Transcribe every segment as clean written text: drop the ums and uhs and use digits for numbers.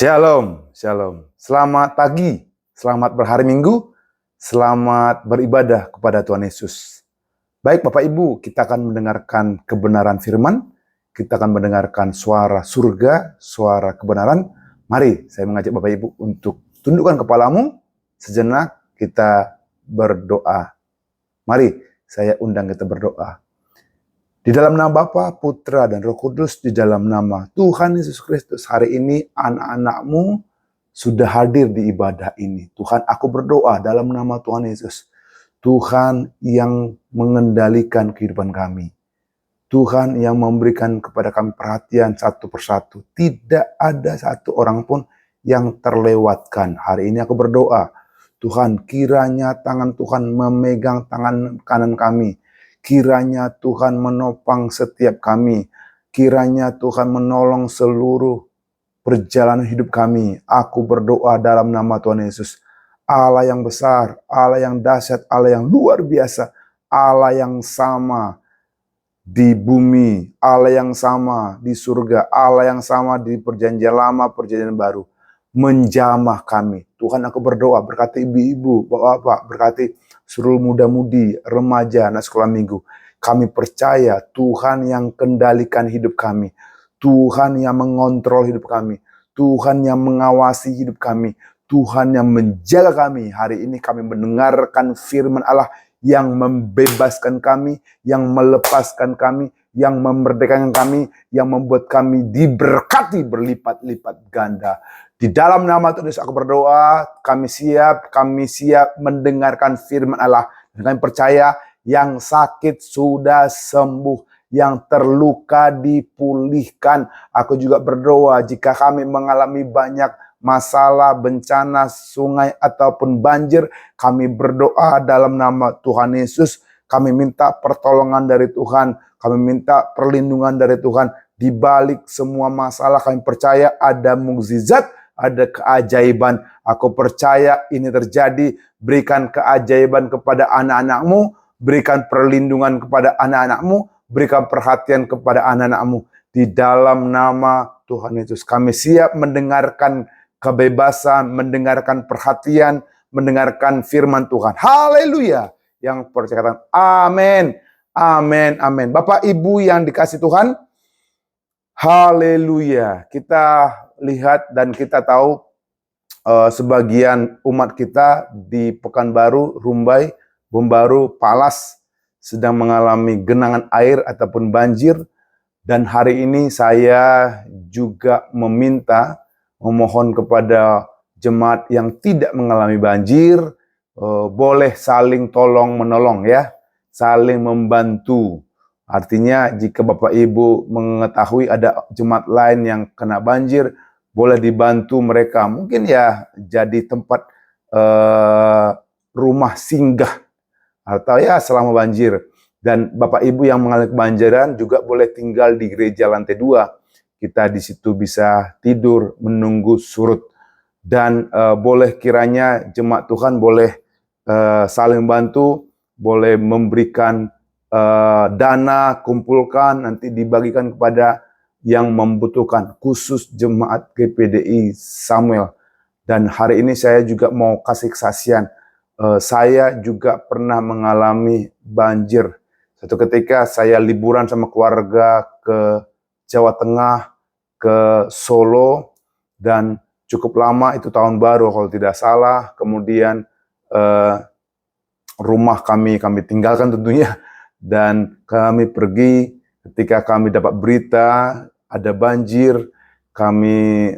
Shalom, shalom. Selamat pagi, selamat berhari Minggu, selamat beribadah kepada Tuhan Yesus. Baik Bapak Ibu, kita akan mendengarkan kebenaran firman, kita akan mendengarkan suara surga, suara kebenaran. Mari saya mengajak Bapak Ibu untuk tundukkan kepalamu, sejenak kita berdoa. Mari saya undang kita berdoa. Di dalam nama Bapa, Putra, dan Roh Kudus, di dalam nama Tuhan Yesus Kristus, hari ini anak-anak-Mu sudah hadir di ibadah ini. Tuhan, aku berdoa dalam nama Tuhan Yesus. Tuhan yang mengendalikan kehidupan kami. Tuhan yang memberikan kepada kami perhatian satu persatu. Tidak ada satu orang pun yang terlewatkan. Hari ini aku berdoa, Tuhan, kiranya tangan Tuhan memegang tangan kanan kami. Kiranya Tuhan menopang setiap kami. Kiranya Tuhan menolong seluruh perjalanan hidup kami. Aku berdoa dalam nama Tuhan Yesus. Allah yang besar, Allah yang dahsyat, Allah yang luar biasa, Allah yang sama di bumi, Allah yang sama di surga, Allah yang sama di perjanjian lama, perjanjian baru. Menjamah kami. Tuhan, aku berdoa, berkati ibu-ibu, bapak-bapak, berkati seluruh muda-mudi, remaja, anak sekolah minggu. Kami percaya Tuhan yang kendalikan hidup kami. Tuhan yang mengontrol hidup kami. Tuhan yang mengawasi hidup kami. Tuhan yang menjaga kami. Hari ini kami mendengarkan firman Allah yang membebaskan kami, yang melepaskan kami, yang memerdekakan kami, yang membuat kami diberkati berlipat-lipat ganda. Di dalam nama Tuhan Yesus aku berdoa, kami siap mendengarkan firman Allah. Dan kami percaya yang sakit sudah sembuh, yang terluka dipulihkan. Aku juga berdoa jika kami mengalami banyak masalah, bencana, sungai ataupun banjir, kami berdoa dalam nama Tuhan Yesus. Kami minta pertolongan dari Tuhan, kami minta perlindungan dari Tuhan. Di balik semua masalah kami percaya ada mukjizat, ada keajaiban. Aku percaya ini terjadi. Berikan keajaiban kepada anak-anak-Mu, berikan perlindungan kepada anak-anak-Mu, berikan perhatian kepada anak-anak-Mu. Di dalam nama Tuhan Yesus kami siap mendengarkan kebebasan, mendengarkan perhatian, mendengarkan firman Tuhan. Haleluya. Yang percaya katakan amin, amin, amin. Bapak Ibu yang dikasih Tuhan, haleluya. Kita lihat dan kita tahu sebagian umat kita di Pekanbaru, Rumbai, Bombaru, Palas sedang mengalami genangan air ataupun banjir. Dan hari ini saya juga memohon kepada jemaat yang tidak mengalami banjir, boleh saling tolong menolong ya, saling membantu. Artinya jika Bapak Ibu mengetahui ada jemaat lain yang kena banjir, boleh dibantu mereka. Mungkin ya jadi tempat rumah singgah atau ya selama banjir. Dan Bapak Ibu yang mengalami kebanjiran juga boleh tinggal di gereja lantai 2. Kita di situ bisa tidur menunggu surut. Dan boleh kiranya jemaat Tuhan boleh saling bantu, boleh memberikan dana, kumpulkan, nanti dibagikan kepada yang membutuhkan, khusus jemaat GPDI Samuel. Dan hari ini saya juga mau kasih kesaksian. Saya juga pernah mengalami banjir. Satu ketika saya liburan sama keluarga ke Jawa Tengah, ke Solo, dan cukup lama itu tahun baru kalau tidak salah. Kemudian rumah kami tinggalkan tentunya, dan kami pergi. Ketika kami dapat berita ada banjir, kami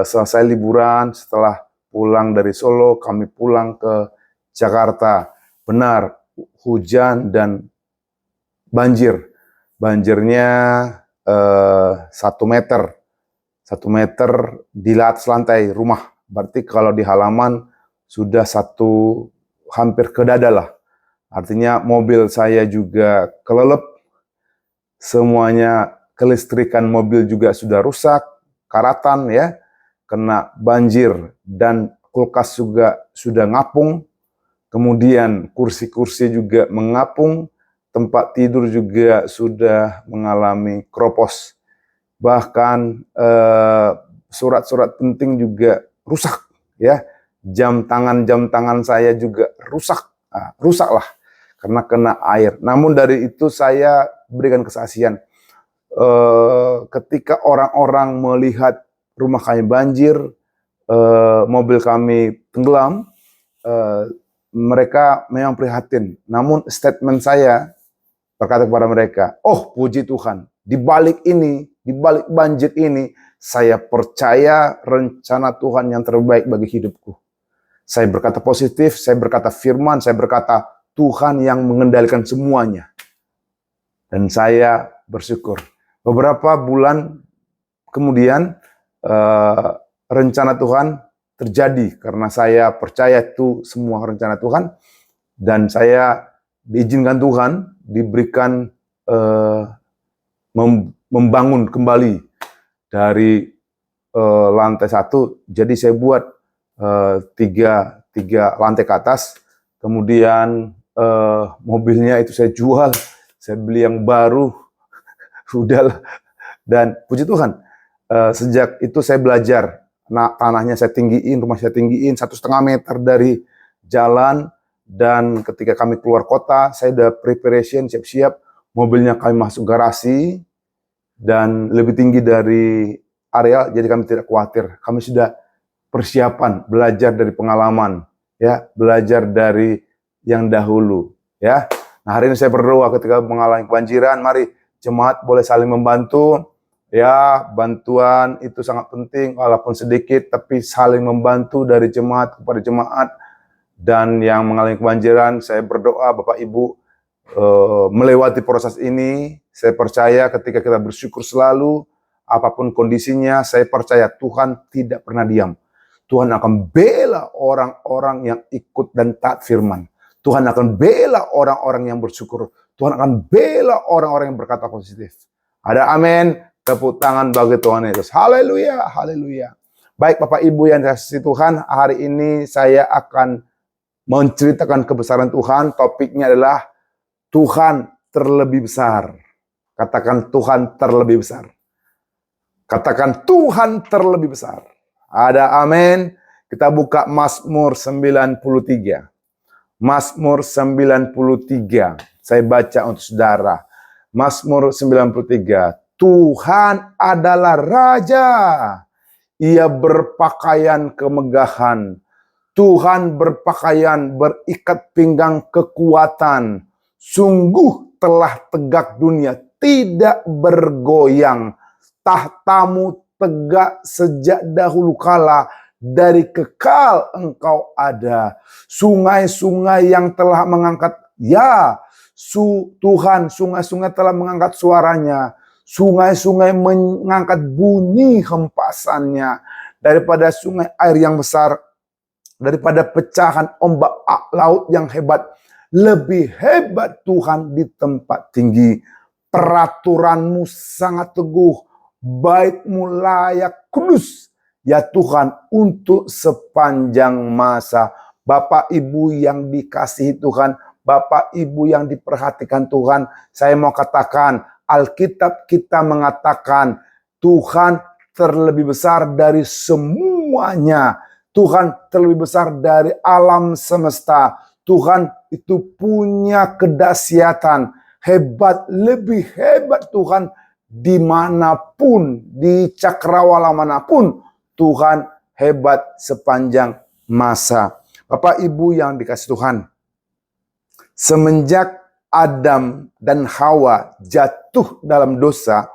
selesai liburan, setelah pulang dari Solo, kami pulang ke Jakarta. Benar, hujan dan banjir. Banjirnya 1 meter. 1 meter di atas lantai rumah. Berarti kalau di halaman sudah hampir ke dada lah. Artinya mobil saya juga kelelep. Semuanya kelistrikan mobil juga sudah rusak, karatan ya, kena banjir, dan kulkas juga sudah ngapung. Kemudian kursi-kursi juga mengapung, tempat tidur juga sudah mengalami kropos. Bahkan surat-surat penting juga rusak, ya. Jam tangan saya juga rusak, rusaklah karena kena air. Namun dari itu saya berikan kesaksian. Ketika orang-orang melihat rumah kami banjir, mobil kami tenggelam, mereka memang prihatin. Namun statement saya berkata kepada mereka, oh puji Tuhan, di balik ini, di balik banjir ini, saya percaya rencana Tuhan yang terbaik bagi hidupku. Saya berkata positif, saya berkata firman, saya berkata Tuhan yang mengendalikan semuanya. Dan saya bersyukur. Beberapa bulan kemudian rencana Tuhan terjadi karena saya percaya itu semua rencana Tuhan. Dan saya diizinkan Tuhan diberikan membangun kembali dari lantai 1. Jadi saya buat tiga lantai ke atas, kemudian mobilnya itu saya jual, saya beli yang baru, udah. Dan puji Tuhan, sejak itu saya belajar, tanahnya saya tinggiin, rumah saya tinggiin 1,5 meter dari jalan, dan ketika kami keluar kota, saya udah preparation, siap-siap, mobilnya kami masuk garasi, dan lebih tinggi dari area, jadi kami tidak khawatir, kami sudah persiapan, belajar dari pengalaman, ya, belajar dari yang dahulu, ya. Nah, hari ini saya berdoa ketika mengalami kebanjiran, mari jemaat boleh saling membantu, ya, bantuan itu sangat penting, walaupun sedikit, tapi saling membantu dari jemaat kepada jemaat. Dan yang mengalami kebanjiran, saya berdoa Bapak Ibu melewati proses ini. Saya percaya ketika kita bersyukur selalu, apapun kondisinya, saya percaya Tuhan tidak pernah diam. Tuhan akan bela orang-orang yang ikut dan taat firman. Tuhan akan bela orang-orang yang bersyukur. Tuhan akan bela orang-orang yang berkata positif. Ada amin. Tepuk tangan bagi Tuhan Yesus. Haleluya, haleluya. Baik Bapak Ibu yang dikasihi Tuhan, hari ini saya akan menceritakan kebesaran Tuhan. Topiknya adalah Tuhan terlebih besar. Katakan Tuhan terlebih besar. Katakan Tuhan terlebih besar. Ada amin. Kita buka Mazmur 93. Mazmur 93. Saya baca untuk saudara. Mazmur 93. Tuhan adalah Raja. Ia berpakaian kemegahan. Tuhan berpakaian berikat pinggang kekuatan. Sungguh telah tegak dunia, tidak bergoyang. Tahtamu tegak sejak dahulu kala, dari kekal engkau ada. Sungai-sungai yang telah mengangkat, ya Tuhan, sungai-sungai telah mengangkat suaranya. Sungai-sungai mengangkat bunyi hempasannya. Daripada sungai air yang besar, daripada pecahan ombak laut yang hebat, lebih hebat Tuhan di tempat tinggi. Peraturanmu sangat teguh, bait-Mu layak kudus, ya Tuhan, untuk sepanjang masa. Bapak Ibu yang dikasihi Tuhan, Bapak Ibu yang diperhatikan Tuhan, saya mau katakan, Alkitab kita mengatakan, Tuhan terlebih besar dari semuanya. Tuhan terlebih besar dari alam semesta. Tuhan itu punya kedahsyatan, hebat, lebih hebat Tuhan. Dimanapun, di cakrawala manapun, Tuhan hebat sepanjang masa. Bapak Ibu yang dikasihi Tuhan, semenjak Adam dan Hawa jatuh dalam dosa,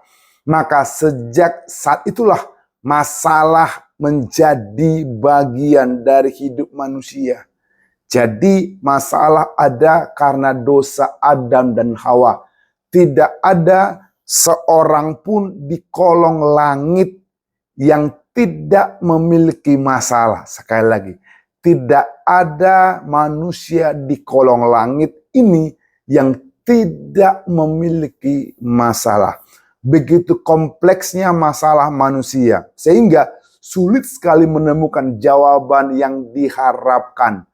maka sejak saat itulah masalah menjadi bagian dari hidup manusia. Jadi masalah ada karena dosa Adam dan Hawa. Tidak ada seorang pun di kolong langit yang tidak memiliki masalah. Sekali lagi, tidak ada manusia di kolong langit ini yang tidak memiliki masalah. Begitu kompleksnya masalah manusia, sehingga sulit sekali menemukan jawaban yang diharapkan.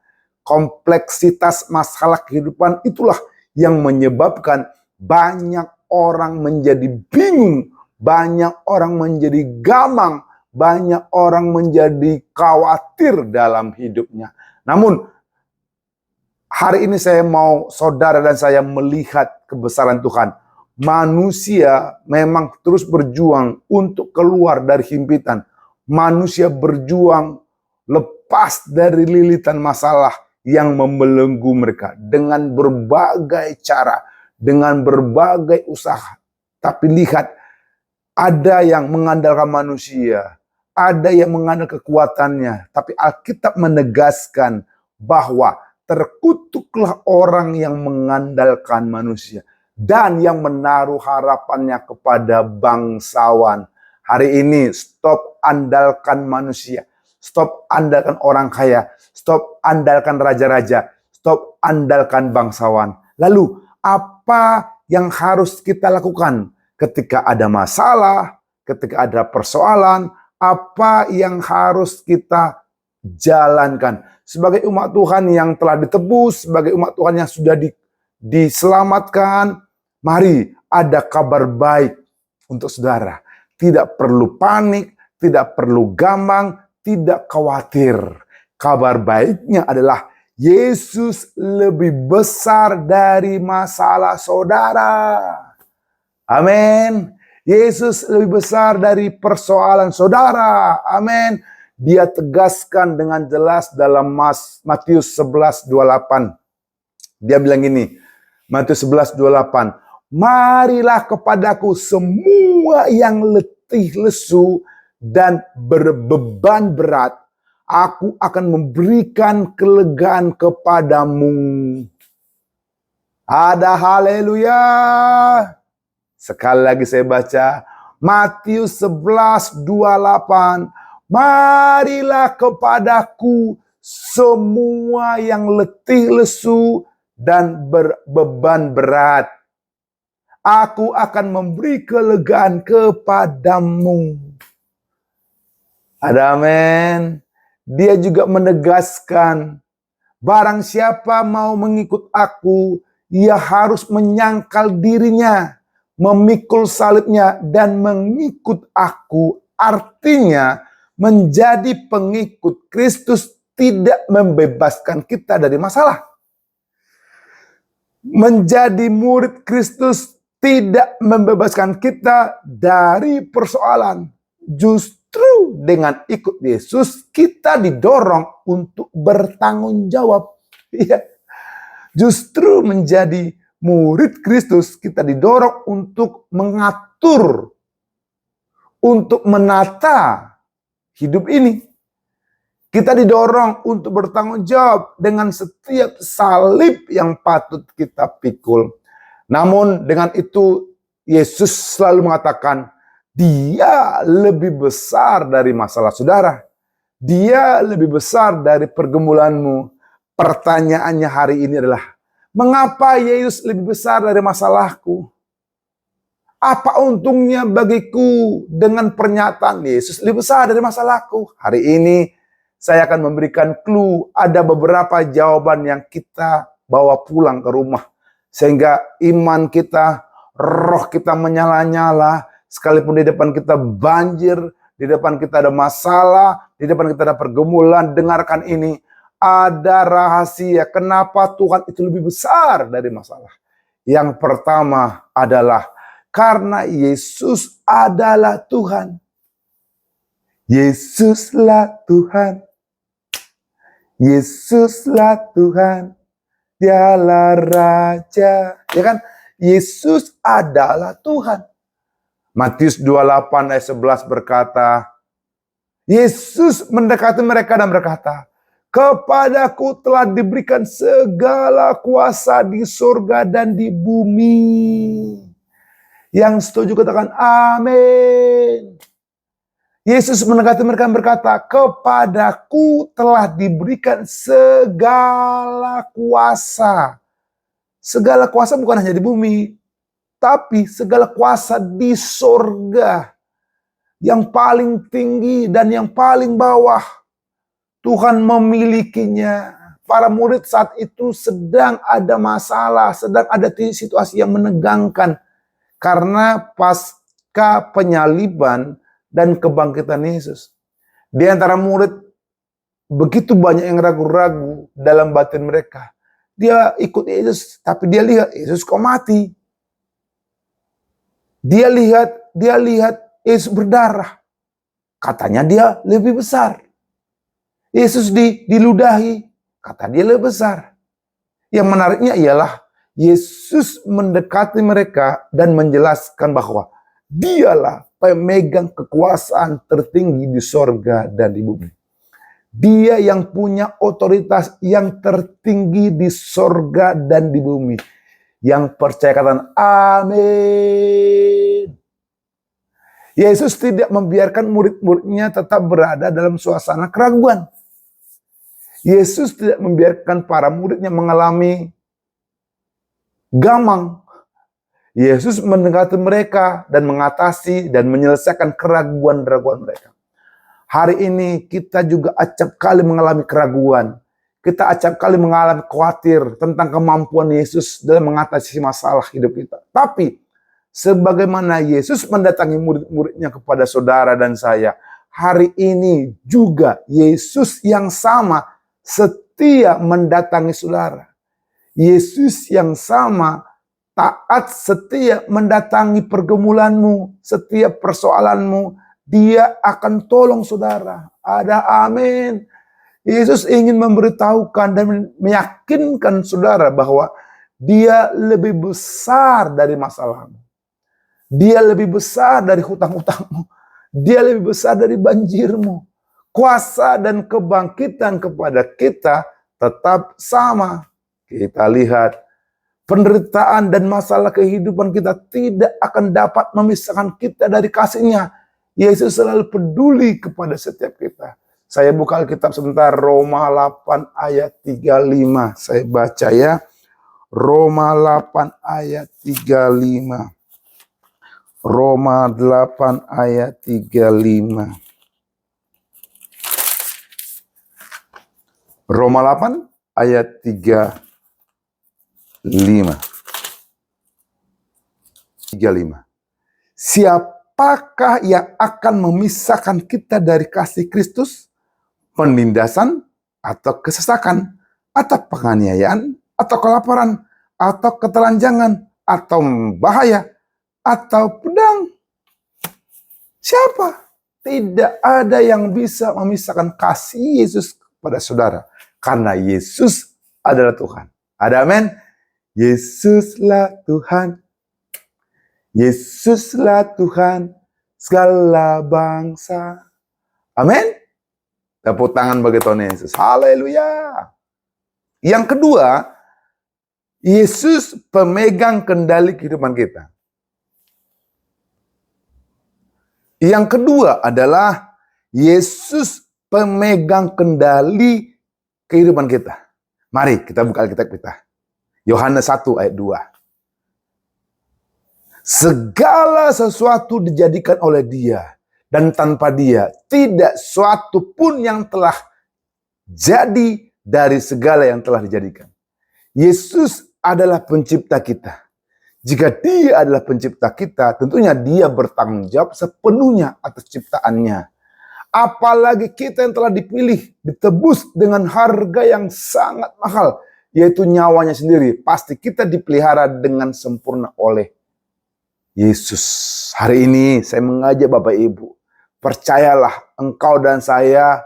Kompleksitas masalah kehidupan itulah yang menyebabkan banyak orang menjadi bingung, banyak orang menjadi gamang, banyak orang menjadi khawatir dalam hidupnya. Namun, hari ini saya mau saudara dan saya melihat kebesaran Tuhan. Manusia memang terus berjuang untuk keluar dari himpitan. Manusia berjuang lepas dari lilitan masalah yang membelenggu mereka dengan berbagai cara, dengan berbagai usaha. Tapi lihat, ada yang mengandalkan manusia, ada yang mengandalkan kekuatannya. Tapi Alkitab menegaskan bahwa terkutuklah orang yang mengandalkan manusia dan yang menaruh harapannya kepada bangsawan. Hari ini stop andalkan manusia, stop andalkan orang kaya, stop andalkan raja-raja, stop andalkan bangsawan. Lalu apa yang harus kita lakukan ketika ada masalah, ketika ada persoalan? Apa yang harus kita jalankan sebagai umat Tuhan yang telah ditebus, sebagai umat Tuhan yang sudah diselamatkan? Mari, ada kabar baik untuk saudara. Tidak perlu panik, tidak perlu gamang, tidak khawatir. Kabar baiknya adalah Yesus lebih besar dari masalah saudara. Amin. Yesus lebih besar dari persoalan saudara. Amin. Dia tegaskan dengan jelas dalam Matius 11:28. Dia bilang gini, Matius 11:28. Marilah kepadaku semua yang letih lesu dan berbeban berat. Aku akan memberikan kelegaan kepadamu. Ada haleluya. Sekali lagi saya baca. Matius 11:28. Marilah kepadaku semua yang letih lesu dan berbeban berat. Aku akan memberi kelegaan kepadamu. Ada amin. Dia juga menegaskan, barang siapa mau mengikut aku, ia harus menyangkal dirinya, memikul salibnya, dan mengikut aku. Artinya, menjadi pengikut Kristus tidak membebaskan kita dari masalah. Menjadi murid Kristus tidak membebaskan kita dari persoalan. Justru dengan ikut Yesus, kita didorong untuk bertanggung jawab. Ya. Justru menjadi murid Kristus, kita didorong untuk mengatur, untuk menata hidup ini. Kita didorong untuk bertanggung jawab dengan setiap salib yang patut kita pikul. Namun dengan itu Yesus selalu mengatakan, dia lebih besar dari masalah saudara. Dia lebih besar dari pergumulanmu. Pertanyaannya hari ini adalah, mengapa Yesus lebih besar dari masalahku? Apa untungnya bagiku dengan pernyataan Yesus lebih besar dari masalahku? Hari ini saya akan memberikan clue. Ada beberapa jawaban yang kita bawa pulang ke rumah. Sehingga iman kita, roh kita menyala-nyala. Sekalipun di depan kita banjir, di depan kita ada masalah, di depan kita ada pergumulan. Dengarkan ini, ada rahasia kenapa Tuhan itu lebih besar dari masalah. Yang pertama adalah karena Yesus adalah Tuhan. Yesuslah Tuhan. Yesuslah Tuhan. Dialah Raja. Ya kan? Yesus adalah Tuhan. Matius 28 ayat 11 berkata, Yesus mendekati mereka dan berkata, kepadaku telah diberikan segala kuasa di surga dan di bumi. Yang setuju katakan amin. Yesus mendekati mereka dan berkata, kepadaku telah diberikan segala kuasa. Segala kuasa bukan hanya di bumi, tapi segala kuasa di surga. Yang paling tinggi dan yang paling bawah, Tuhan memilikinya. Para murid saat itu sedang ada masalah, sedang ada situasi yang menegangkan. Karena pasca penyaliban, dan kebangkitan Yesus. Di antara murid, begitu banyak yang ragu-ragu dalam batin mereka. Dia ikut Yesus, tapi dia lihat Yesus kok mati. Dia lihat Yesus berdarah. Katanya dia lebih besar. Yesus diludahi, kata dia lebih besar. Yang menariknya ialah Yesus mendekati mereka dan menjelaskan bahwa dialah pemegang kekuasaan tertinggi di sorga dan di bumi. Dia yang punya otoritas yang tertinggi di sorga dan di bumi. Yang percaya katakan amin. Yesus tidak membiarkan murid-muridnya tetap berada dalam suasana keraguan. Yesus tidak membiarkan para muridnya mengalami gamang. Yesus mendekati mereka dan mengatasi dan menyelesaikan keraguan-keraguan mereka. Hari ini kita juga acap kali mengalami keraguan. Kita acap kali mengalami khawatir tentang kemampuan Yesus dalam mengatasi masalah hidup kita. Tapi sebagaimana Yesus mendatangi murid-muridnya kepada saudara dan saya, hari ini juga Yesus yang sama setia mendatangi saudara. Yesus yang sama taat setia mendatangi pergumulanmu, setiap persoalanmu. Dia akan tolong saudara. Ada amin. Yesus ingin memberitahukan dan meyakinkan saudara bahwa dia lebih besar dari masalahmu. Dia lebih besar dari hutang-hutangmu. Dia lebih besar dari banjirmu. Kuasa dan kebangkitan kepada kita tetap sama. Kita lihat penderitaan dan masalah kehidupan kita tidak akan dapat memisahkan kita dari kasih-Nya. Yesus selalu peduli kepada setiap kita. Saya buka Alkitab sebentar, Roma 8 ayat 35. Saya baca ya. Roma 8 ayat 35. Roma 8 ayat 35. Roma 8 ayat 35. 35. Siapakah yang akan memisahkan kita dari kasih Kristus? Penindasan atau kesesakan, atau penganiayaan, atau kelaparan, atau ketelanjangan, atau bahaya, atau pedang? Siapa? Tidak ada yang bisa memisahkan kasih Yesus kepada saudara. Karena Yesus adalah Tuhan. Ada amin? Yesuslah Tuhan. Yesuslah Tuhan segala bangsa. Amin? Tepuk tangan bagi Tuhan Yesus. Haleluya. Yang kedua, Yesus pemegang kendali kehidupan kita. Yang kedua adalah Yesus pemegang kendali kehidupan kita. Mari kita buka Alkitab kita. Yohanes 1 ayat 2. Segala sesuatu dijadikan oleh Dia, dan tanpa Dia tidak suatu pun yang telah jadi dari segala yang telah dijadikan. Yesus adalah pencipta kita. Jika Dia adalah pencipta kita, tentunya Dia bertanggung jawab sepenuhnya atas ciptaannya. Apalagi kita yang telah dipilih, ditebus dengan harga yang sangat mahal, yaitu nyawanya sendiri. Pasti kita dipelihara dengan sempurna oleh Yesus. Hari ini saya mengajak Bapak Ibu, percayalah engkau dan saya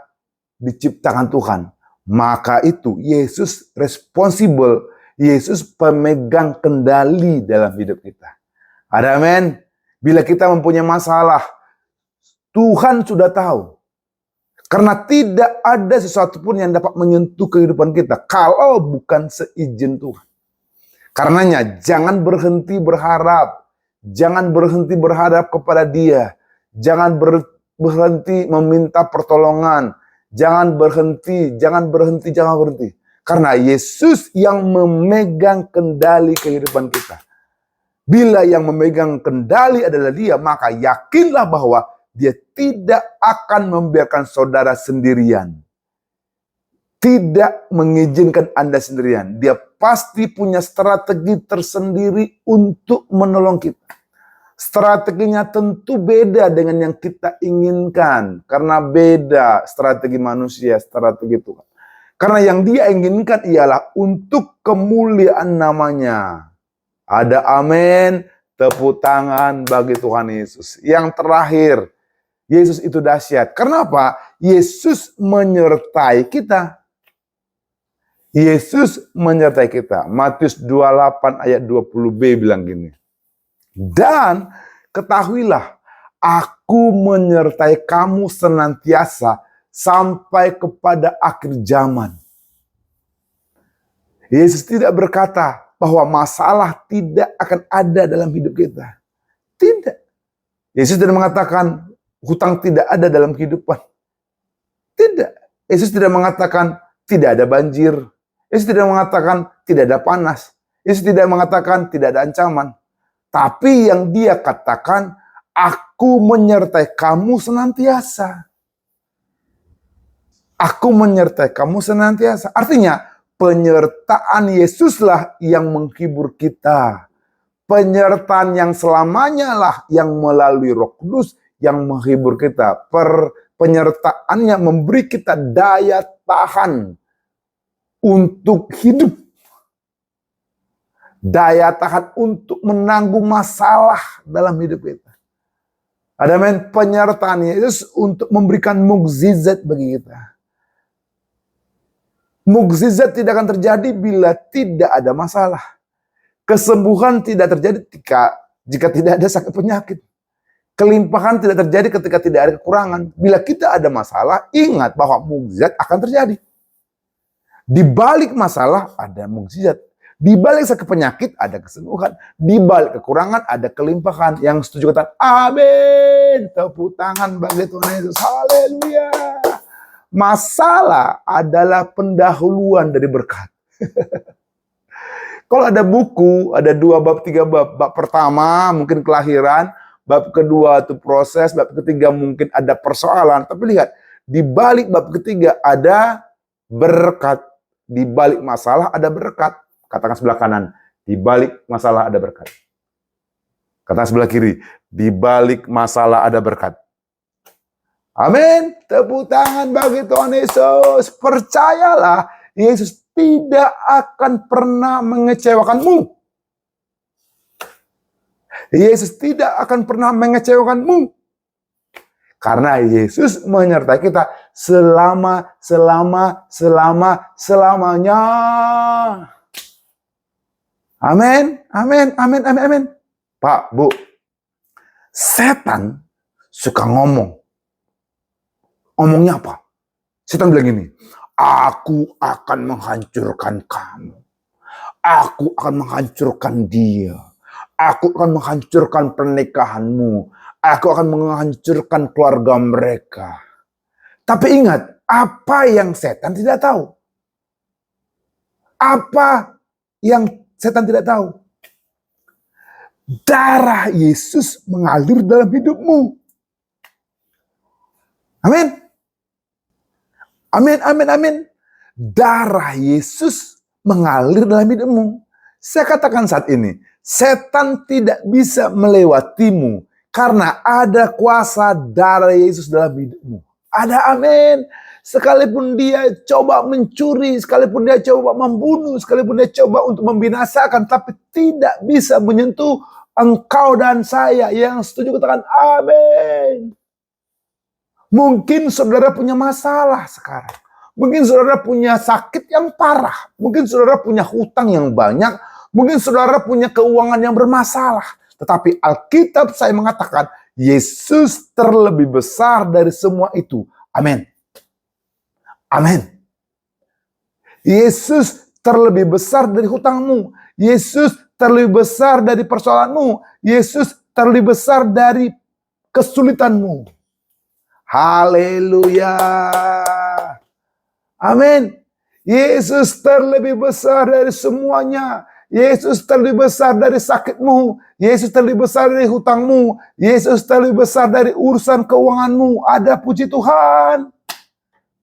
diciptakan Tuhan. Maka itu Yesus responsible, Yesus pemegang kendali dalam hidup kita. Ada amin? Bila kita mempunyai masalah, Tuhan sudah tahu. Karena tidak ada sesuatu pun yang dapat menyentuh kehidupan kita kalau bukan seizin Tuhan. Karenanya jangan berhenti berharap. Jangan berhenti berharap kepada Dia. Jangan berhenti meminta pertolongan. Jangan berhenti. Karena Yesus yang memegang kendali kehidupan kita. Bila yang memegang kendali adalah Dia, maka yakinlah bahwa Dia tidak akan membiarkan saudara sendirian. Tidak mengizinkan Anda sendirian. Dia pasti punya strategi tersendiri untuk menolong kita. Strateginya tentu beda dengan yang kita inginkan. Karena beda strategi manusia, strategi Tuhan. Karena yang dia inginkan ialah untuk kemuliaan namanya. Ada amin, tepuk tangan bagi Tuhan Yesus. Yang terakhir, Yesus itu dahsyat. Kenapa? Yesus menyertai kita. Yesus menyertai kita. Matius 28 ayat 20b bilang gini. Dan ketahuilah, aku menyertai kamu senantiasa sampai kepada akhir zaman. Yesus tidak berkata bahwa masalah tidak akan ada dalam hidup kita. Tidak. Yesus tidak mengatakan hutang tidak ada dalam kehidupan. Tidak. Yesus tidak mengatakan tidak ada banjir. Yesus tidak mengatakan tidak ada panas. Yesus tidak mengatakan tidak ada ancaman. Tapi yang dia katakan, aku menyertai kamu senantiasa. Aku menyertai kamu senantiasa. Artinya, penyertaan Yesuslah yang menghibur kita. Penyertaan yang selamanya lah yang melalui Roh Kudus yang menghibur kita. Penyertaannya memberi kita daya tahan untuk hidup. Daya tahan untuk menanggung masalah dalam hidup kita. Ada penyertaan Yesus untuk memberikan mukjizat bagi kita. Mukjizat tidak akan terjadi bila tidak ada masalah. Kesembuhan tidak terjadi jika tidak ada sakit penyakit. Kelimpahan tidak terjadi ketika tidak ada kekurangan. Bila kita ada masalah, ingat bahwa mukjizat akan terjadi. Di balik masalah ada mukjizat. Di balik sakit penyakit ada kesembuhan. Di balik kekurangan ada kelimpahan. Yang setuju kata amin. Tepuk tangan bagi Tuhan Yesus. Haleluya. Masalah adalah pendahuluan dari berkat. Kalau ada buku, ada 2 bab, 3 bab. Bab pertama mungkin kelahiran. Bab kedua itu proses. Bab ketiga mungkin ada persoalan. Tapi lihat, di balik bab ketiga ada berkat. Di balik masalah ada berkat. Katakan sebelah kanan, di balik masalah ada berkat. Katakan sebelah kiri, di balik masalah ada berkat. Amin. Tepuk tangan bagi Tuhan Yesus. Percayalah, Yesus tidak akan pernah mengecewakanmu. Yesus tidak akan pernah mengecewakanmu. Karena Yesus menyertai kita selamanya. Amin, amin, amin, amin, amin. Pak, Bu, setan suka ngomong. Ngomongnya apa? Setan bilang gini, aku akan menghancurkan kamu. Aku akan menghancurkan dia. Aku akan menghancurkan pernikahanmu. Aku akan menghancurkan keluarga mereka. Tapi ingat, apa yang setan tidak tahu? Apa yang setan tidak tahu? Darah Yesus mengalir dalam hidupmu. Amin. Amin, amin, amin. Darah Yesus mengalir dalam hidupmu. Saya katakan saat ini, setan tidak bisa melewatimu karena ada kuasa darah Yesus dalam hidupmu. Ada, amin. Sekalipun dia coba mencuri, sekalipun dia coba membunuh, sekalipun dia coba untuk membinasakan, tapi tidak bisa menyentuh engkau dan saya. Yang setuju katakan amin. Mungkin saudara punya masalah sekarang. Mungkin saudara punya sakit yang parah. Mungkin saudara punya hutang yang banyak. Mungkin saudara punya keuangan yang bermasalah. Tetapi Alkitab saya mengatakan, Yesus terlebih besar dari semua itu. Amin. Amin. Yesus terlebih besar dari hutangmu. Yesus terlebih besar dari persoalanmu. Yesus terlebih besar dari kesulitanmu. Haleluya. Amin. Yesus terlebih besar dari semuanya. Yesus terlebih besar dari sakitmu. Yesus terlebih besar dari hutangmu. Yesus terlebih besar dari urusan keuanganmu. Ada, puji Tuhan.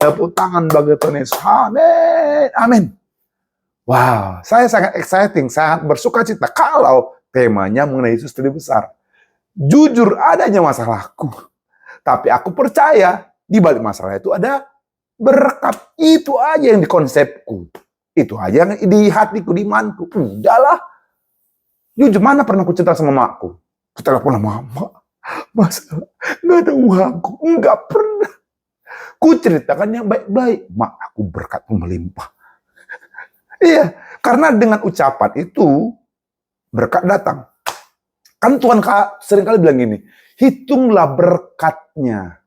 Tepuk tangan bagi Tuhan Yesus. Amin. Amin. Wow, saya sangat exciting, sangat bersuka cita kalau temanya mengenai Yesus terlebih besar. Jujur adanya masalahku. Tapi aku percaya di balik masalah itu ada berkat. Itu aja yang di konsepku. Itu aja yang di hatiku, di imanku. Udahlah. Jujur, mana pernah aku cerita sama makku? Aku telepon sama mak. Masalah, gak ada uangku. Enggak pernah. Ku ceritakan yang baik-baik. Mak, aku berkatmu melimpah. Iya, karena dengan ucapan itu, berkat datang. Kan Tuhan seringkali bilang gini, hitunglah berkatnya.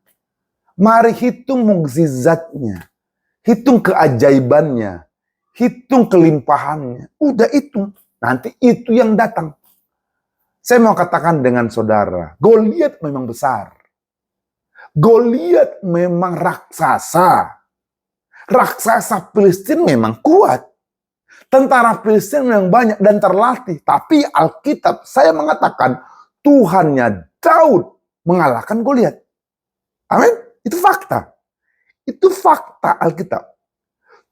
Mari hitung mukjizatnya. Hitung keajaibannya. Hitung kelimpahannya. Udah itu. Nanti itu yang datang. Saya mau katakan dengan saudara, Goliat memang besar. Goliat memang raksasa. Raksasa Filistin memang kuat. Tentara Filistin memang banyak dan terlatih. Tapi Alkitab saya mengatakan Tuhannya Daud mengalahkan Goliat. Amin. Itu fakta. Itu fakta Alkitab.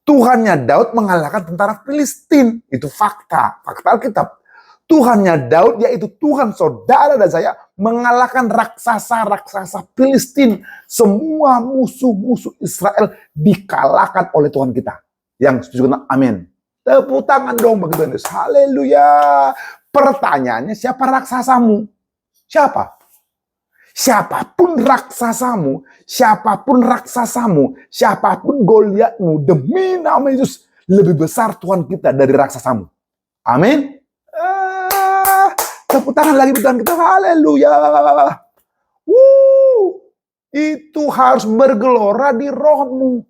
Tuhannya Daud mengalahkan tentara Filistin. Itu fakta. Fakta Alkitab. Tuhannya Daud, yaitu Tuhan saudara dan saya, mengalahkan raksasa-raksasa Filistin. Semua musuh-musuh Israel dikalahkan oleh Tuhan kita. Yang setuju, amin. Tepuk tangan dong bagi Tuhan Yesus. Haleluya. Pertanyaannya, siapa raksasamu? Siapa? Siapapun raksasamu, siapapun Goliatmu, demi nama Yesus, lebih besar Tuhan kita dari raksasamu. Amin. Tepuk tangan lagi Tuhan kita. Haleluya. Itu harus bergelora di rohmu.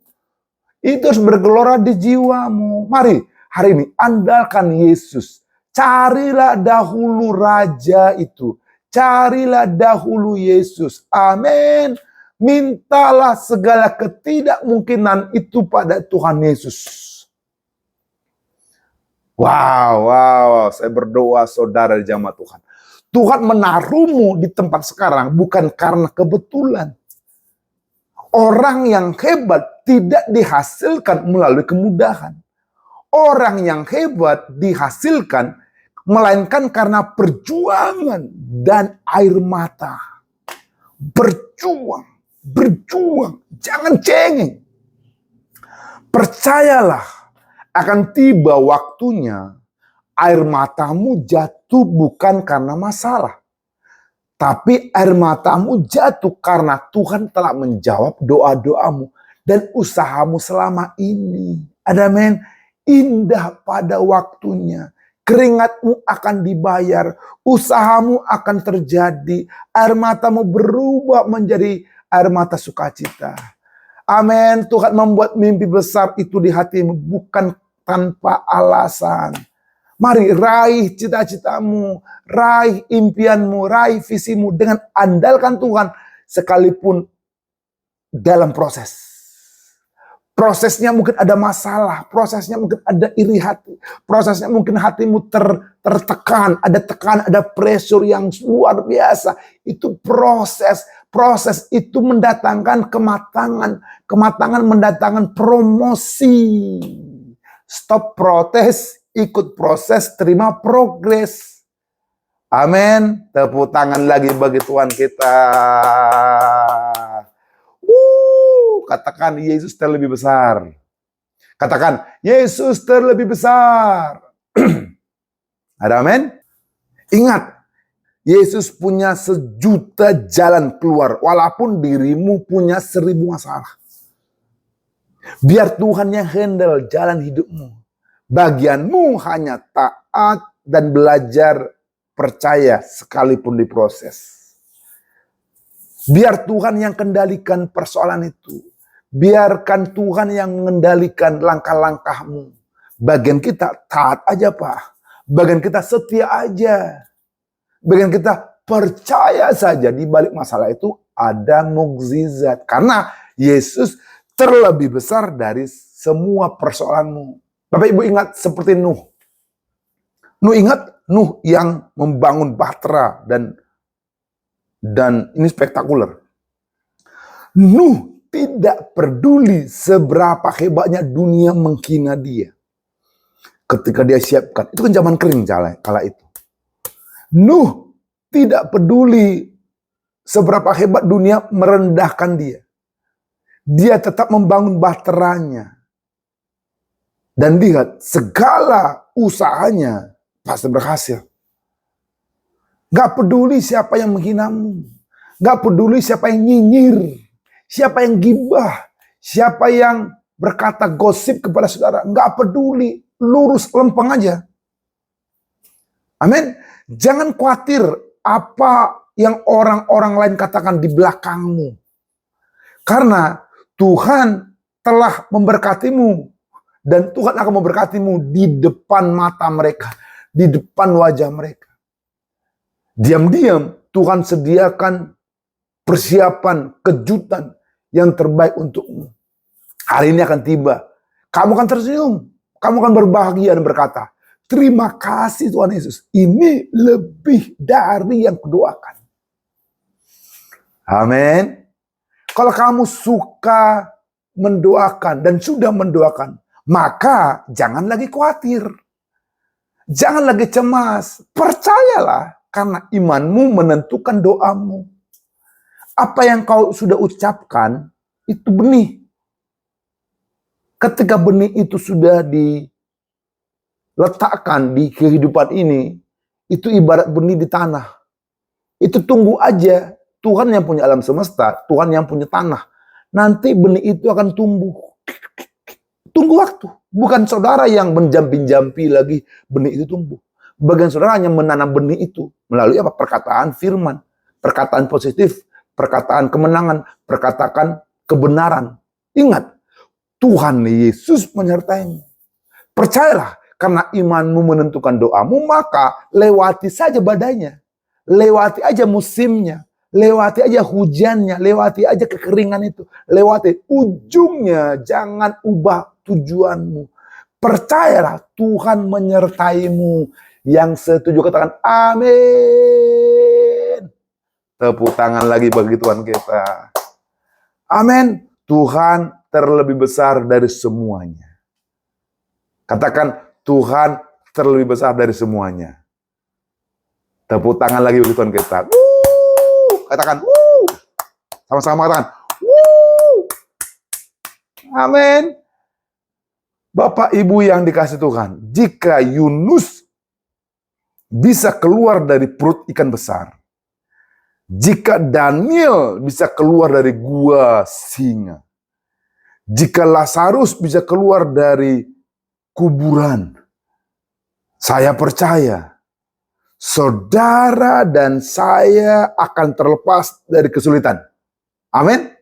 Itu harus bergelora di jiwamu. Mari, hari ini andalkan Yesus. Carilah dahulu Raja itu. Carilah dahulu Yesus. Amin. Mintalah segala ketidakmungkinan itu pada Tuhan Yesus. Wow, saya berdoa saudara di jamaah Tuhan. Tuhan menaruhmu di tempat sekarang bukan karena kebetulan. Orang yang hebat tidak dihasilkan melalui kemudahan. Orang yang hebat dihasilkan melainkan karena perjuangan dan air mata. Berjuang, jangan cengeng. Percayalah, akan tiba waktunya air matamu jatuh bukan karena masalah. Tapi air matamu jatuh karena Tuhan telah menjawab doa-doamu dan usahamu selama ini. Amin. Indah pada waktunya. Keringatmu akan dibayar. Usahamu akan terjadi. Air matamu berubah menjadi air mata sukacita. Amin. Tuhan membuat mimpi besar itu di hatimu bukan tanpa alasan. Mari raih cita-citamu, raih impianmu, raih visimu dengan andalkan Tuhan sekalipun dalam proses. Prosesnya mungkin ada masalah, prosesnya mungkin ada iri hati, prosesnya mungkin hatimu tertekan, ada pressure yang luar biasa. Itu proses. Proses itu mendatangkan kematangan. Kematangan mendatangkan promosi. Stop protes, ikut proses, terima progres. Amin. Tepuk tangan lagi bagi Tuhan kita. Katakan Yesus terlebih besar. Katakan Yesus terlebih besar. Ada amin? Ingat, Yesus punya 1.000.000 jalan keluar. Walaupun dirimu punya 1.000 masalah. Biar Tuhan yang handle jalan hidupmu. Bagianmu hanya taat dan belajar percaya sekalipun diproses. Biar Tuhan yang kendalikan persoalan itu. Biarkan Tuhan yang mengendalikan langkah-langkahmu. Bagian kita taat aja Pak. Bagian kita setia aja. Bagian kita percaya saja di balik masalah itu ada mukjizat. Karena Yesus terlebih besar dari semua persoalanmu. Bapak Ibu ingat seperti Nuh. Nuh ingat Nuh yang membangun bahtera dan ini spektakuler. Nuh tidak peduli seberapa hebatnya dunia menghina dia. Ketika dia siapkan, itu kan zaman kering kala itu. Nuh Tidak peduli seberapa hebat dunia merendahkan dia. Dia tetap membangun bahteranya. Dan lihat, segala usahanya pasti berhasil. Gak peduli siapa yang menghinamu. Gak peduli siapa yang nyinyir. Siapa yang gibah. Siapa yang berkata gosip kepada saudara. Gak peduli. Lurus lempeng aja. Amin. Jangan khawatir apa yang orang-orang lain katakan di belakangmu. Karena Tuhan telah memberkatimu. Dan Tuhan akan memberkatimu di depan mata mereka. Di depan wajah mereka. Diam-diam Tuhan sediakan persiapan kejutan yang terbaik untukmu. Hari ini akan tiba. Kamu akan tersenyum. Kamu akan berbahagia dan berkata, terima kasih Tuhan Yesus. Ini lebih dari yang kudoakan. Amin. Kalau kamu suka mendoakan dan sudah mendoakan, maka jangan lagi khawatir. Jangan lagi cemas. Percayalah. Karena imanmu menentukan doamu. Apa yang kau sudah ucapkan, itu benih. Ketika benih itu sudah diletakkan di kehidupan ini, itu ibarat benih di tanah. Itu tunggu aja. Tuhan yang punya alam semesta, Tuhan yang punya tanah. Nanti benih itu akan tumbuh. Tunggu waktu. Bukan saudara yang menjampi-jampi lagi benih itu tumbuh. Bagian saudara hanya menanam benih itu melalui apa? Perkataan firman, perkataan positif, perkataan kemenangan, perkataan kebenaran. Ingat, Tuhan Yesus menyertaimu. Percayalah, karena imanmu menentukan doamu, maka lewati saja badainya. Lewati aja musimnya. Lewati aja hujannya. Lewati aja kekeringan itu. Lewati ujungnya, jangan ubah tujuanmu. Percayalah, Tuhan menyertaimu. Yang setuju katakan amin. Tepuk tangan lagi bagi Tuhan kita. Amin. Tuhan terlebih besar dari semuanya. Katakan Tuhan terlebih besar dari semuanya. Tepuk tangan lagi bagi Tuhan kita. Katakan sama-sama katakan amin. Bapak Ibu yang dikasih Tuhan, jika Yunus bisa keluar dari perut ikan besar, jika Daniel bisa keluar dari gua singa, jika Lazarus bisa keluar dari kuburan, saya percaya saudara dan saya akan terlepas dari kesulitan. Amin.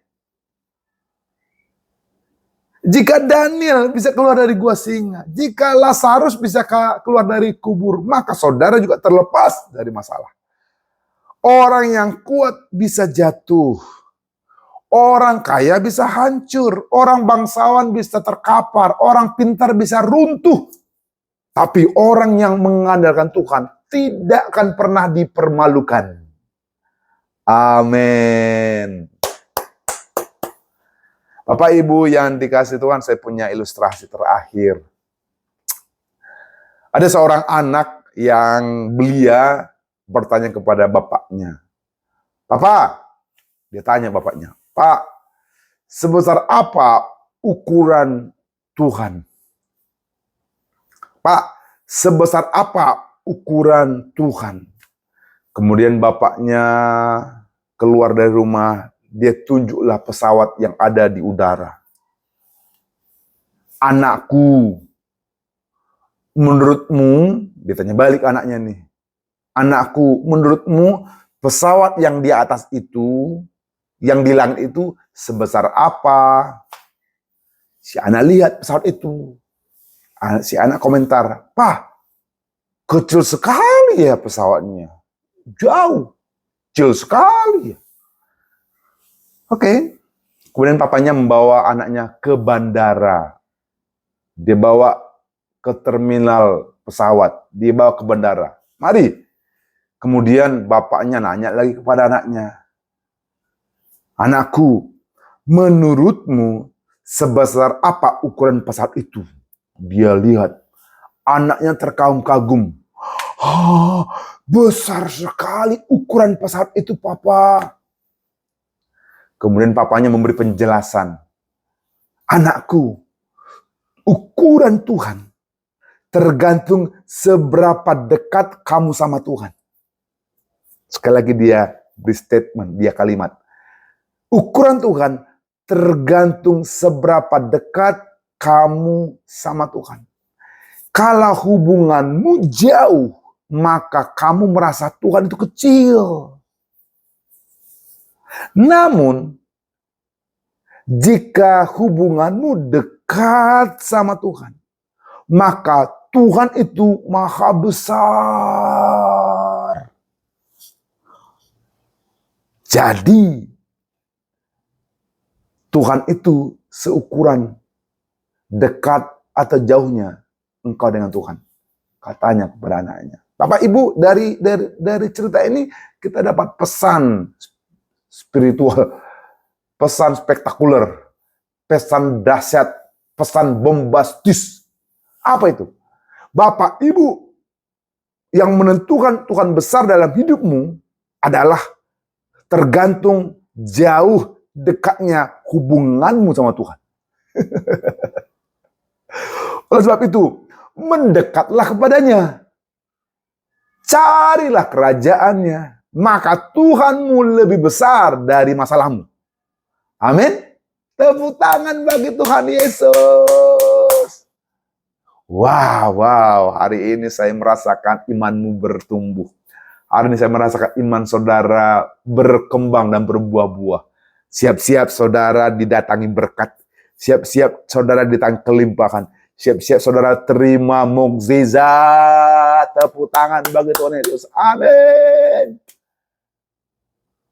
Jika Daniel bisa keluar dari gua singa, jika Lazarus bisa keluar dari kubur, maka saudara juga terlepas dari masalah. Orang yang kuat bisa jatuh. Orang kaya bisa hancur. Orang bangsawan bisa terkapar. Orang pintar bisa runtuh. Tapi orang yang mengandalkan Tuhan tidak akan pernah dipermalukan. Amin. Bapak Ibu yang dikasih Tuhan, saya punya ilustrasi terakhir. Ada seorang anak yang belia bertanya kepada bapaknya. Papa, dia tanya bapaknya, Pak, sebesar apa ukuran Tuhan? Pak, sebesar apa ukuran Tuhan? Kemudian bapaknya keluar dari rumah, dia tunjuklah pesawat yang ada di udara. Anakku, menurutmu, dia tanya balik anaknya nih. Anakku, menurutmu pesawat yang di atas itu, yang di langit itu sebesar apa? Si anak lihat pesawat itu. Si anak komentar, Pak, kecil sekali ya pesawatnya. Jauh, kecil sekali ya. Oke. Kemudian papanya membawa anaknya ke bandara. Dia bawa ke terminal pesawat. Dia bawa ke bandara. Mari. Kemudian bapaknya nanya lagi kepada anaknya. Anakku, menurutmu sebesar apa ukuran pesawat itu? Dia lihat. Anaknya terkagum-kagum. Besar sekali ukuran pesawat itu, Papa. Kemudian papanya memberi penjelasan. Anakku, ukuran Tuhan tergantung seberapa dekat kamu sama Tuhan. Sekali lagi dia beri statement, dia kalimat. Ukuran Tuhan tergantung seberapa dekat kamu sama Tuhan. Kalau hubunganmu jauh, maka kamu merasa Tuhan itu kecil. Namun, jika hubunganmu dekat sama Tuhan, maka Tuhan itu maha besar. Jadi, Tuhan itu seukuran dekat atau jauhnya engkau dengan Tuhan. Katanya kepada anaknya. Bapak Ibu, dari cerita ini kita dapat pesan spiritual, pesan spektakuler, pesan dahsyat, pesan bombastis. Apa itu? Bapak Ibu, yang menentukan Tuhan besar dalam hidupmu adalah tergantung jauh dekatnya hubunganmu sama Tuhan. Oleh sebab itu, mendekatlah kepadanya. Carilah kerajaannya. Maka Tuhanmu lebih besar dari masalahmu. Amin. Tepuk tangan bagi Tuhan Yesus. Wow. Hari ini saya merasakan imanmu bertumbuh. Hari ini saya merasakan iman saudara berkembang dan berbuah-buah. Siap-siap saudara didatangi berkat. Siap-siap saudara didatangi kelimpahan. Siap-siap saudara terima mukjizat. Tepuk tangan bagi Tuhan Yesus. Amin.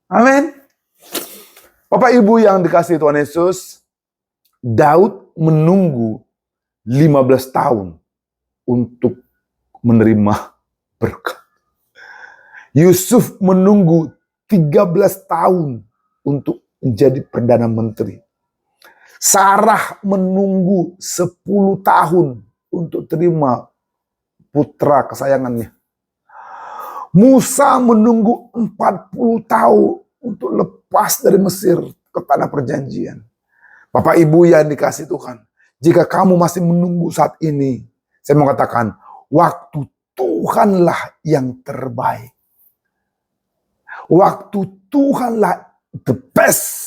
Amin. Bapak Ibu yang dikasihi Tuhan Yesus, Daud menunggu 15 tahun untuk menerima berkat. Yusuf menunggu 13 tahun untuk menjadi Perdana Menteri. Sarah menunggu 10 tahun untuk terima putra kesayangannya. Musa menunggu 40 tahun untuk lepas dari Mesir ke tanah perjanjian. Bapak Ibu yang dikasihi Tuhan, jika kamu masih menunggu saat ini, saya mau katakan, waktu Tuhanlah yang terbaik. Waktu Tuhanlah the best.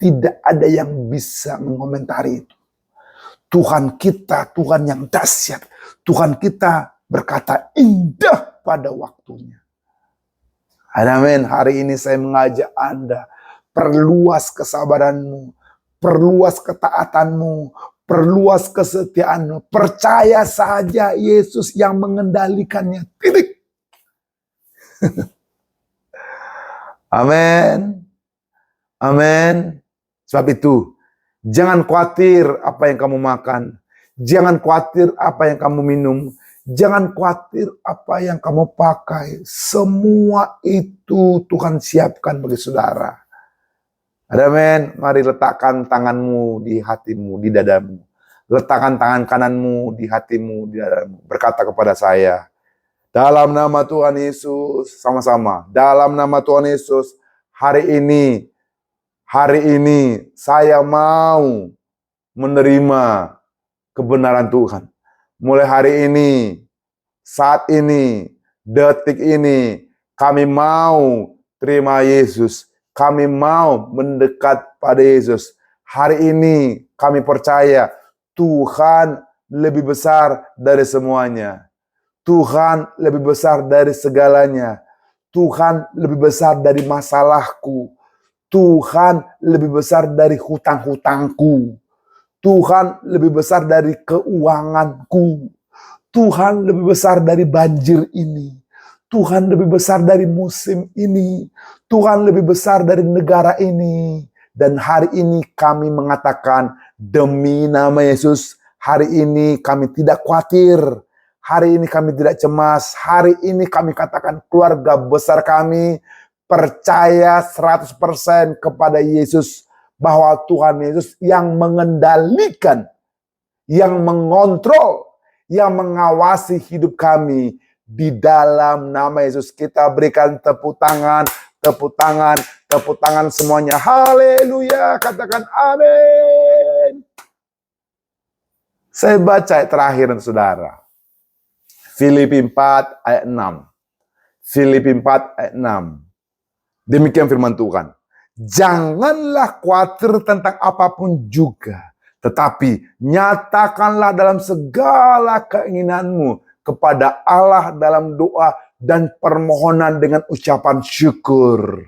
Tidak ada yang bisa mengomentari itu. Tuhan kita, Tuhan yang dahsyat. Tuhan kita berkata indah pada waktunya. Amin. Hari ini saya mengajak Anda, perluas kesabaranmu, perluas ketaatanmu, perluas kesetiaanmu. Percaya saja Yesus yang mengendalikannya. Titik. Amin. Amin. Sebab itu, jangan khawatir apa yang kamu makan. Jangan khawatir apa yang kamu minum. Jangan khawatir apa yang kamu pakai. Semua itu Tuhan siapkan bagi saudara. Amin. Mari letakkan tanganmu di hatimu, di dadamu. Letakkan tangan kananmu di hatimu, di dadamu. Berkata kepada saya, dalam nama Tuhan Yesus, sama-sama. Dalam nama Tuhan Yesus, hari ini saya mau menerima kebenaran Tuhan. Mulai hari ini, saat ini, detik ini, kami mau terima Yesus. Kami mau mendekat pada Yesus. Hari ini kami percaya Tuhan lebih besar dari semuanya. Tuhan lebih besar dari segalanya. Tuhan lebih besar dari masalahku. Tuhan lebih besar dari hutang-hutangku. Tuhan lebih besar dari keuanganku. Tuhan lebih besar dari banjir ini. Tuhan lebih besar dari musim ini. Tuhan lebih besar dari negara ini. Dan hari ini kami mengatakan demi nama Yesus, hari ini kami tidak khawatir. Hari ini kami tidak cemas. Hari ini kami katakan keluarga besar kami percaya 100% kepada Yesus. Bahwa Tuhan Yesus yang mengendalikan, yang mengontrol, yang mengawasi hidup kami. di dalam nama Yesus. Kita berikan tepuk tangan, tepuk tangan, tepuk tangan semuanya. Haleluya, katakan amin. Saya baca ayat terakhir saudara. Filipi 4 ayat 6. Filipi 4 ayat 6. Demikian firman Tuhan. Janganlah khawatir tentang apapun juga, tetapi nyatakanlah dalam segala keinginanmu kepada Allah dalam doa dan permohonan dengan ucapan syukur.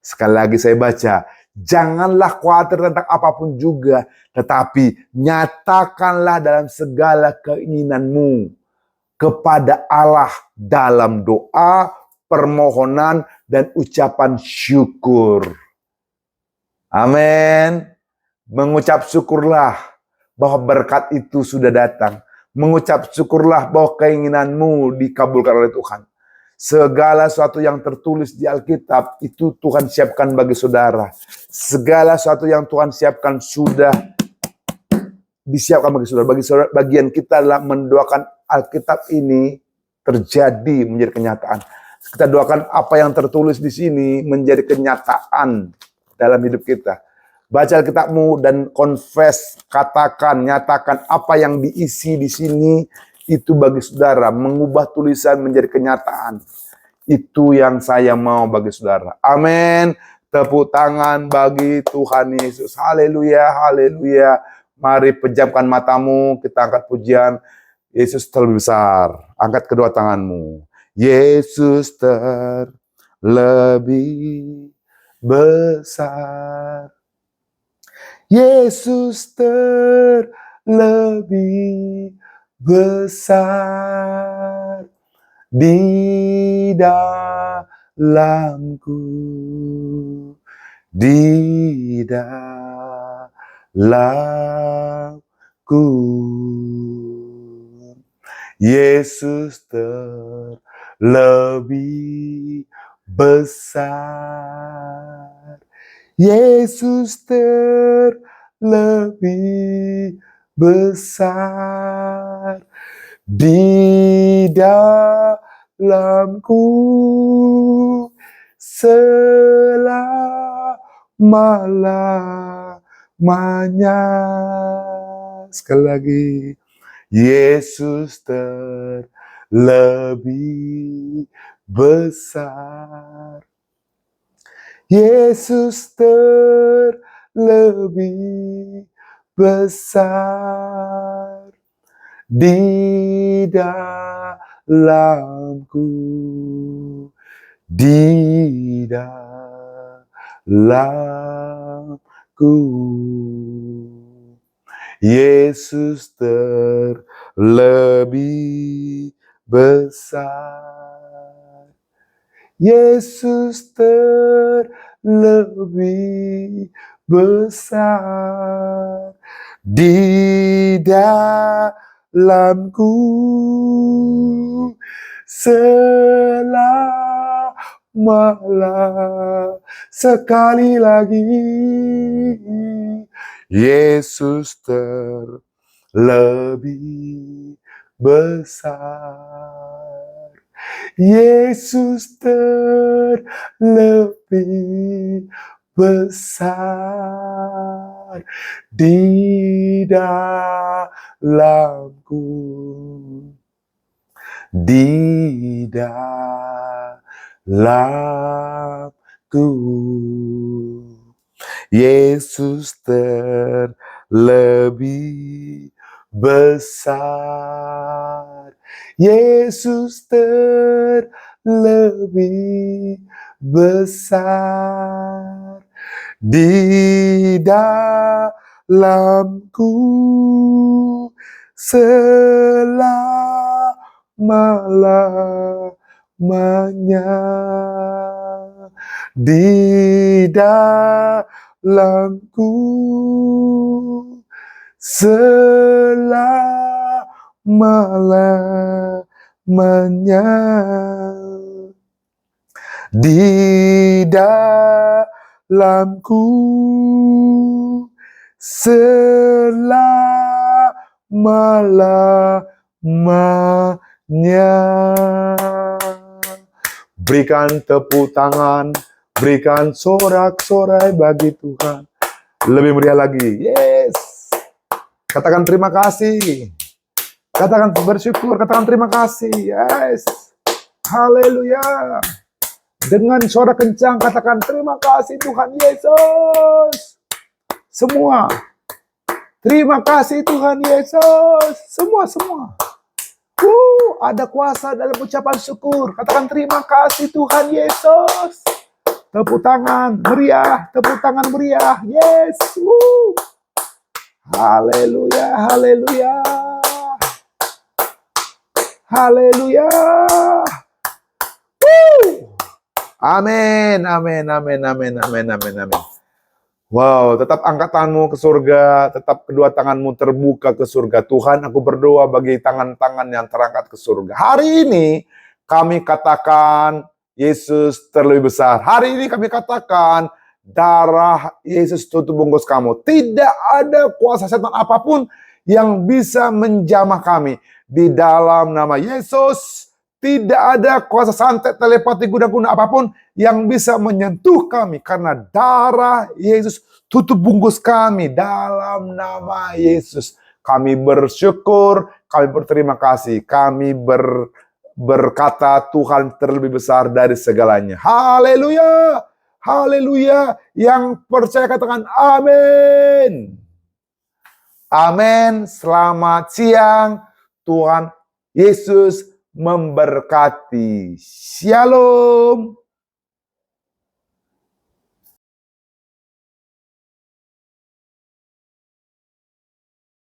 Sekali lagi saya baca, janganlah khawatir tentang apapun juga, tetapi nyatakanlah dalam segala keinginanmu kepada Allah dalam doa, permohonan, dan ucapan syukur. Amin. Mengucap syukurlah bahwa berkat itu sudah datang. Mengucap syukurlah bahwa keinginanmu dikabulkan oleh Tuhan. Segala sesuatu yang tertulis di Alkitab itu Tuhan siapkan bagi saudara. Segala sesuatu yang Tuhan siapkan sudah disiapkan bagi saudara. Bagian kita adalah mendoakan Alkitab ini terjadi menjadi kenyataan. Kita doakan apa yang tertulis di sini menjadi kenyataan dalam hidup kita. Baca Alkitabmu dan confess, katakan, nyatakan apa yang diisi di sini itu bagi saudara, mengubah tulisan menjadi kenyataan. Itu yang saya mau bagi saudara. Amin. Tepuk tangan bagi Tuhan Yesus. Haleluya, haleluya. Mari pejamkan matamu, kita angkat pujian. Yesus terlebih besar. Angkat kedua tanganmu. Yesus terlebih besar. Yesus terlebih besar di dalamku, di dalamku. Yesus terlebih besar. Yesus terlebih besar di dalamku selama-lamanya. Sekali lagi. Yesus terlebih besar. Yesus terlebih besar di dalamku, di dalamku. Yesus terlebih besar. Yesus terlebih besar di dalamku selama-lamanya. Sekali lagi. Yesus terlebih besar. Yesus terlebih besar di dalamku, di dalamku. Yesus terlebih besar. Yesus terlebih besar di dalamku selama-lamanya. Di dalamku selama-lamanya. Di dalamku selama-lamanya. Berikan tepuk tangan, berikan sorak-sorai bagi Tuhan. Lebih meriah lagi. Yes. Katakan terima kasih. Katakan bersyukur, katakan terima kasih. Yes. Haleluya. Dengan suara kencang katakan terima kasih Tuhan Yesus. Semua. Terima kasih Tuhan Yesus. Semua. Ada kuasa dalam ucapan syukur. Katakan terima kasih Tuhan Yesus. Tepuk tangan meriah, tepuk tangan meriah. Yes. Haleluya, haleluya. Haleluya. Amin, amin, amin, amin, amin, amin, amin. Wow, tetap angkat tanganmu ke surga, tetap kedua tanganmu terbuka ke surga. Tuhan, aku berdoa bagi tangan-tangan yang terangkat ke surga. Hari ini kami katakan Yesus terlebih besar. Hari ini kami katakan darah Yesus tutup bungkus kamu. Tidak ada kuasa setan apapun yang bisa menjamah kami. Di dalam nama Yesus, tidak ada kuasa santet, telepati, guna-guna apapun yang bisa menyentuh kami. Karena darah Yesus tutup bungkus kami dalam nama Yesus. Kami bersyukur, kami berterima kasih. Kami berkata Tuhan terlebih besar dari segalanya. Haleluya, haleluya. Yang percaya katakan amin. Amin. Selamat siang. Tuhan Yesus memberkati. Shalom.